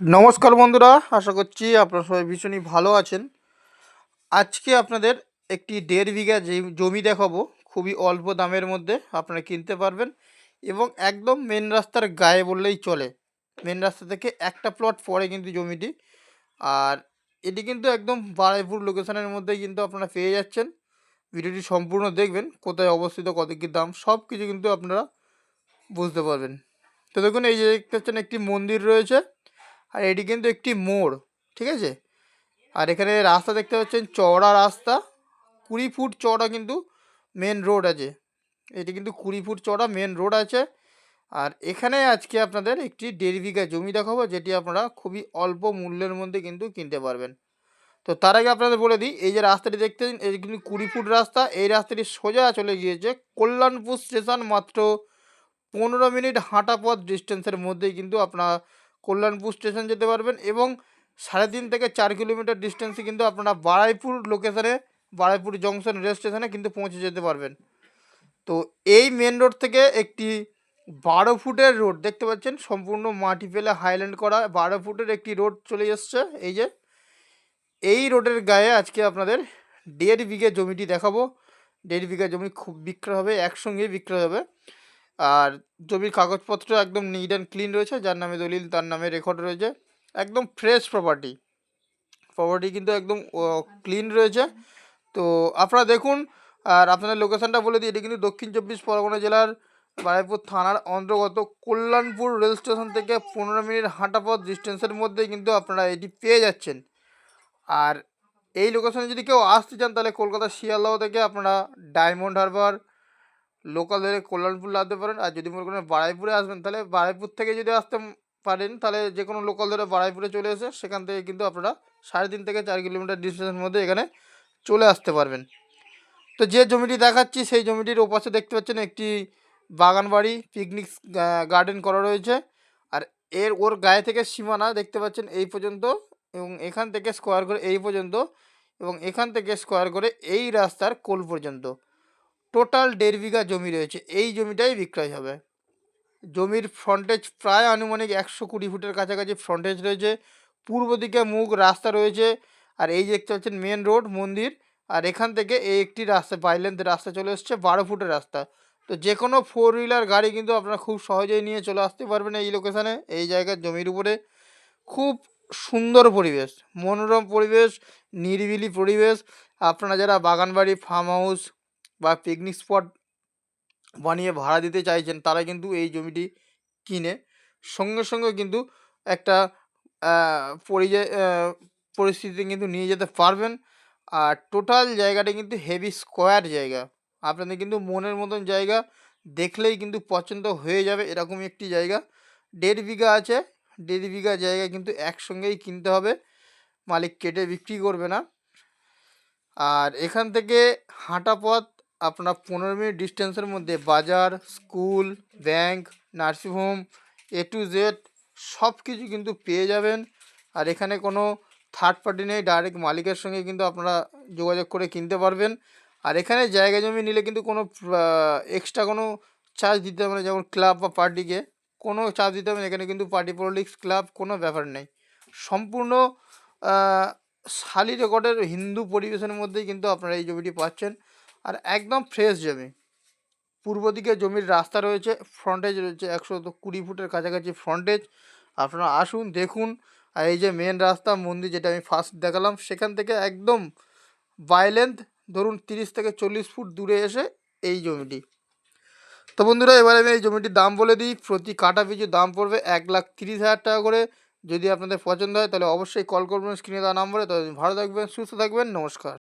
নমস্কার বন্ধুরা, আশা করছি আপনারা সবাই ভীষণই ভালো আছেন। আজকে আপনাদের একটি 1.5 বিঘা জমি দেখাবো। খুবই অল্প দামের মধ্যে আপনারা কিনতে পারবেন এবং একদম মেন রাস্তার গায়ে বললেই চলে। মেন রাস্তা থেকে একটা প্লট পরে কিন্তু জমিটি। আর এটি কিন্তু একদম বারুইপুর লোকেশনের মধ্যেই কিন্তু আপনারা পেয়ে যাচ্ছেন। ভিডিওটি সম্পূর্ণ দেখবেন, কোথায় অবস্থিত, কত কী দাম, সব কিছু কিন্তু আপনারা বুঝতে পারবেন। তো দেখুন, এই যে দেখতে পাচ্ছেন একটি মন্দির রয়েছে, আর এটি কিন্তু একটি মোড়, ঠিক আছে। আর এখানে রাস্তা দেখতে পাচ্ছেন, চওড়া রাস্তা, 20 ফুট চওড়া কিন্তু মেন রোড আছে। এটি কিন্তু 20 ফুট চওড়া মেন রোড আছে। আর এখানে আজকে আপনাদের একটি 1.5 বিঘা জমি দেখাবো, যেটি আপনারা খুবই অল্প মূল্যের মধ্যে কিন্তু কিনতে পারবেন। তো তার আগে আপনাদের বলে দিই, এই যে রাস্তাটি দেখতেছেন, এটি কিন্তু 20 ফুট রাস্তা। এই রাস্তাটি সোজা চলে গিয়েছে কল্যাণপুর স্টেশন। মাত্র 15 মিনিট হাঁটা পথ ডিস্টেন্সের মধ্যেই কিন্তু আপনারা কল্যাণপুর স্টেশন যেতে পারবেন, এবং 3.5 থেকে 4 কিলোমিটার ডিস্টেন্সে কিন্তু আপনারা বারুইপুর লোকেশনে, বারুইপুর জংশন রেল স্টেশনে কিন্তু পৌঁছে যেতে পারবেন। তো এই মেন রোড থেকে একটি 12 ফুটের রোড দেখতে পাচ্ছেন, সম্পূর্ণ মাটি ফেলে হাইল্যান্ড করা 12 ফুটের একটি রোড চলে এসছে। এই যে এই রোডের গায়ে আজকে আপনাদের 1.5 বিঘে জমিটি দেখাবো। 1.5 বিঘা জমি খুব বিক্রয় হবে, একসঙ্গেই বিক্রয় হবে। আর জমির কাগজপত্র একদম নিট অ্যান্ড ক্লিন রয়েছে, যার নামে দলিল তার নামে রেকর্ড রয়েছে। একদম ফ্রেশ প্রপার্টি, প্রপার্টি কিন্তু একদম ক্লিন রয়েছে। তো আপনারা দেখুন। আর আপনাদের লোকেশানটা বলে দিই, এটি কিন্তু দক্ষিণ 24 পরগনা জেলার বারুইপুর থানার অন্তর্গত কল্যাণপুর রেল স্টেশন থেকে 15 মিনিট হাঁটা পথ ডিস্টেন্সের মধ্যেই কিন্তু আপনারা এটি পেয়ে যাচ্ছেন। আর এই লোকেশনে যদি কেউ আসতে চান, তাহলে কলকাতা শিয়ালদহ থেকে আপনারা ডায়মন্ড হারবার লোকাল ধরে কল্যাণপুর লাগাতে পারেন। আর যদি মনে করেন বারুইপুরে আসবেন, তাহলে বারুইপুর থেকে যদি আসতে পারেন, তাহলে যে কোনো লোকাল ধরে বারুইপুরে চলে এসে সেখান থেকে কিন্তু আপনারা 3.5 থেকে 4 কিলোমিটার ডিস্টেন্সের মধ্যে এখানে চলে আসতে পারবেন। তো যে জমিটি দেখাচ্ছি, সেই জমিটির ওপাশে দেখতে পাচ্ছেন একটি বাগান বাড়ি, পিকনিক গার্ডেন করা রয়েছে। আর ওর গায়ে থেকে সীমানা দেখতে পাচ্ছেন এই পর্যন্ত, এবং এখান থেকে স্কোয়ার করে এই পর্যন্ত, এবং এখান থেকে স্কোয়ার করে এই রাস্তার কোল পর্যন্ত টোটাল 1.5 বিঘা জমি রয়েছে। এই জমিটাই বিক্রয় হবে। জমির ফ্রন্টেজ প্রায় আনুমানিক 120 ফুটের কাছাকাছি ফ্রন্টেজ রয়েছে। পূর্ব দিকে মুখ রাস্তা রয়েছে। আর এই যে দেখতে পাচ্ছেন মেন রোড, মন্দির। আর এখান থেকে এই একটি রাস্তা, বাইলেন্থ রাস্তা চলে এসছে, 12 ফুটের রাস্তা। তো যে কোনো 4 হুইলার গাড়ি কিন্তু আপনারা খুব সহজেই নিয়ে চলে আসতে পারবেন এই লোকেশানে, এই জায়গার জমির উপরে। খুব সুন্দর পরিবেশ, মনোরম পরিবেশ, নিরিবিলি পরিবেশ। আপনারা যারা বাগানবাড়ি, ফার্ম হাউস বা পিকনিক স্পট বানিয়ে ভাড়া দিতে চাইছেন, তারা কিন্তু এই জমিটি কিনে সঙ্গে সঙ্গে কিন্তু একটা পরিস্থিতি কিন্তু নিয়ে যেতে পারবেন। আর টোটাল জায়গাটা কিন্তু হেভি স্কোয়ার জায়গা, আপনাদের কিন্তু মনের মতন জায়গা, দেখলেই কিন্তু পছন্দ হয়ে যাবে এরকমই একটি জায়গা। 1.5 বিঘা আছে, 1.5 বিঘা জায়গা কিন্তু একসঙ্গেই কিনতে হবে, মালিক কেটে বিক্রি করবে না। আর এখান থেকে হাঁটা পথ আপনার 15 মিনিট ডিস্টেন্সের মধ্যে বাজার, school, bank, nursing home, A to Z সব কিছু কিন্তু পেয়ে যাবেন। আর এখানে কোনো থার্ড পার্টি নেই, ডাইরেক্ট মালিকের সঙ্গে কিন্তু আপনারা যোগাযোগ করে কিনতে পারবেন। আর এখানে জায়গা জমি নিলে কিন্তু কোনো এক্সট্রা কোনো চার্জ দিতে হবে না, যেমন ক্লাব বা পার্টিকে কোনো চার্জ দিতে হবে না। এখানে কিন্তু পার্টি পলিটিক্স ক্লাব কোনো ব্যাপার নেই, সম্পূর্ণ শালি রেকর্ডের হিন্দু পরিবেশের মধ্যেই কিন্তু আপনারা এই জমিটি পাচ্ছেন। আর একদম ফ্রেশ জমি। পূর্ব দিকে জমির রাস্তা রয়েছে, ফ্রন্টেজ রয়েছে 120 ফুটের কাছাকাছি ফ্রন্টেজ। আপনারা আসুন, দেখুন। আর এই যে মেন রাস্তা, মন্দির, যেটা আমি ফার্স্ট দেখালাম, সেখান থেকে একদম বাইলেন্থ ধরুন 30 থেকে 40 ফুট দূরে এসে এই জমিটি। তো বন্ধুরা, এবার আমি এই জমিটির দাম বলে দিই। প্রতি কাঠা পিছু দাম পড়বে 1,30,000 টাকা করে। যদি আপনাদের পছন্দ হয়, তাহলে অবশ্যই কল করবেন স্ক্রিনে দেওয়া নম্বরে। তো ভালো থাকবেন, সুস্থ থাকবেন, নমস্কার।